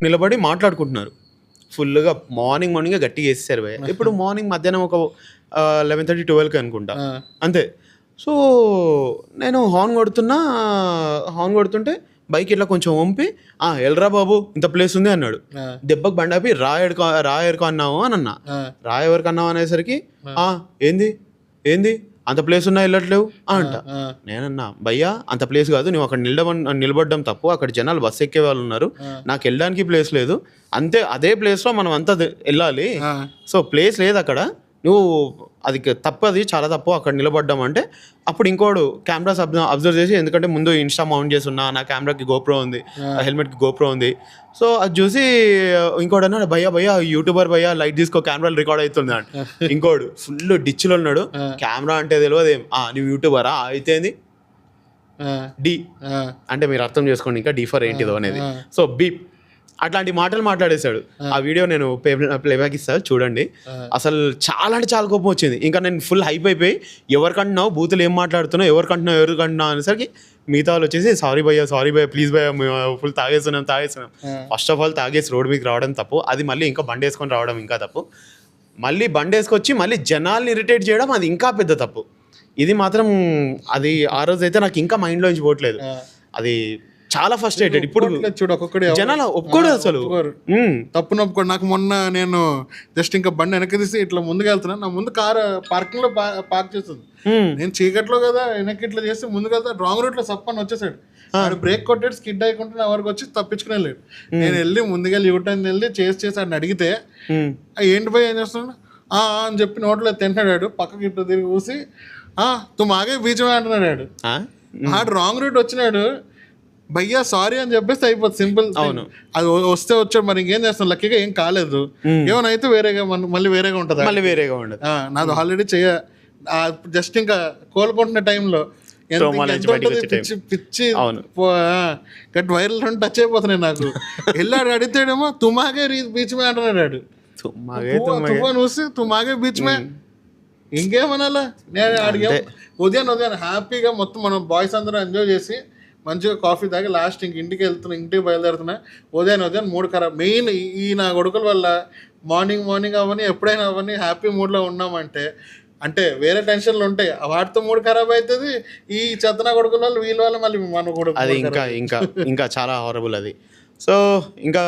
నిలబడి మాట్లాడుకుంటున్నారు ఫుల్గా. మార్నింగే గట్టిగా వేసేసారు భయ్య. ఇప్పుడు మార్నింగ్ మధ్యాహ్నం ఒక 11:30, 12కి అనుకుంటా అంతే. సో నేను హార్న్ కొడుతుంటే బైక్ ఇట్లా కొంచెం వంపి ఎల్రా బాబు ఇంత ప్లేస్ ఉంది అన్నాడు. దెబ్బకు బండి ఆపి రా ఎడుకో అన్నావు అని అన్నా. రా ఎవరికి అన్నావు అనేసరికి ఏంది అంత ప్లేస్ ఉన్నా వెళ్ళట్లేవు అంట. నేనన్నా భయ్యా అంత ప్లేస్ కాదు, నువ్వు అక్కడ నిలబడడం తప్పు, అక్కడ జనాలు బస్సు ఎక్కే వాళ్ళు ఉన్నారు, నాకు వెళ్ళడానికి ప్లేస్ లేదు, అంతే అదే ప్లేస్లో మనం అంతా వెళ్ళాలి, సో ప్లేస్ లేదు అక్కడ, నువ్వు అది తప్పది, చాలా తప్పు అక్కడ నిలబడ్డాం అంటే. అప్పుడు ఇంకోడు కెమెరాస్ అబ్జర్వ్ చేసి, ఎందుకంటే ముందు ఇన్స్టా మౌంట్ చేసి ఉన్నా, నా కెమెరాకి గోప్రో ఉంది, హెల్మెట్కి గోప్రో ఉంది, సో అది చూసి ఇంకోడు అన్నాడు భయ్యా యూట్యూబర్ భయ్యా లైట్ తీసుకో కెమెరాలు రికార్డ్ అవుతుంది అంట. ఇంకోడు ఫుల్ డిచ్లో ఉన్నాడు, కెమెరా అంటే తెలియదు ఏం, నువ్వు యూట్యూబరా అయితే డి అంటే మీరు అర్థం చేసుకోండి ఇంకా D4 ఏంటిదో అనేది. సో బీప్ అట్లాంటి మాటలు మాట్లాడేశాడు. ఆ వీడియో నేను ప్లేబ్యాక్ ఇస్తాను చూడండి. అసలు చాలా అంటే చాలా కోపం వచ్చింది. ఇంకా నేను ఫుల్ హైప్ అయిపోయి ఎవరికంటున్నావు బూతులు ఏం మాట్లాడుతున్నావు, ఎవరికంటున్నావు అనేసరికి మిగతా వాళ్ళు వచ్చేసి సారీ భయ్యా ప్లీజ్ భయ్యా ఫుల్ తాగేస్తున్నాం. ఫస్ట్ ఆఫ్ ఆల్ తాగేసి రోడ్ మీకు రావడం తప్పు, అది మళ్ళీ ఇంకా బండి వేసుకొని రావడం ఇంకా తప్పు, మళ్ళీ బండి వేసుకొచ్చి మళ్ళీ జనాల్ని ఇరిటేట్ చేయడం అది ఇంకా పెద్ద తప్పు. ఇది మాత్రం అది ఆ రోజు అయితే నాకు ఇంకా మైండ్లోంచి పోవట్లేదు. అది చాలా ఫ్రస్ట్రేటెడ్. ఇప్పుడు చూడు ఒక్కొక్కటి జనాలు ఒప్పుకోడు అసలు, తప్పును ఒప్పుకోడు. నాకు మొన్న నేను జస్ట్ ఇంకా బండి వెనక్కి తీసి ఇట్లా ముందుకు వెళ్తున్నాను, నా ముందు కారు పార్కింగ్ లో పార్క్ చేస్తుంది, నేను చీకట్లో కదా వెనక్కి ఇట్లా చేస్తే ముందుకు వెళ్తా రాంగ్ రూట్ లో సప్పని వచ్చేసాడు. ఆడు బ్రేక్ కొట్టాడు, స్కిడ్ అయ్యకుంటే నా వరకు వచ్చి తప్పించుకుని వెళ్ళాడు. నేను వెళ్ళి ముందుగా యూటర్న్ వెళ్ళి చేసి ఆడిని అడిగితే ఏంటి పోయి ఏం చేస్తున్నాడు అని చెప్పి నోట్లో తింటున్నాడు. పక్కకి ఇట్లా తిరిగి చూసి తుమ్ ఆగే బీచ్ అంటున్నాడు. ఆడు రాంగ్ రూట్ వచ్చినాడు, భయ్యా సారీ అని చెప్పేస్తే అయిపోతుంది, సింపుల్. అది వస్తే వచ్చాడు, మరి ఇంకేం చేస్తాం, లక్కీగా ఏం కాలేదు. ఏమైనా అయితే మళ్ళీ వేరేగా ఉంటుంది, నాది ఆల్రెడీ జస్ట్ ఇంకా కోలుకుంటున్న టైంలో పిచ్చి గట్ వైరల్ టచ్ అయిపోతున్నాయి నాకు. వెళ్ళాడు అడిగితేడేమో తుమాగే బీచ్ మే అంటున్నాడు, తుఫాన్ చూసి తుమాగే బీచ్ మే ఇంకేమనాలా. నేను అడిగా ఉదయం హ్యాపీగా మొత్తం మనం బాయ్స్ అందరూ ఎంజాయ్ చేసి మంచిగా కాఫీ తాగి లాస్ట్ ఇంటికి బయలుదేరుతున్నా. ఉదయం 3 ఖరాబ్. మెయిన్ ఈ నా కొడుకుల వల్ల మార్నింగ్ అవన్నీ ఎప్పుడైనా అవన్నీ హ్యాపీ మూడ్లో ఉన్నామంటే అంటే వేరే టెన్షన్లు ఉంటాయి, వాటితో 3 ఖరాబ్ అవుతుంది. ఈ చెత్తనా కొడుకుల వల్ల వీళ్ళ వల్ల మళ్ళీ మన కొడుకు అది ఇంకా చాలా హారబుల్ అది. సో ఇంకా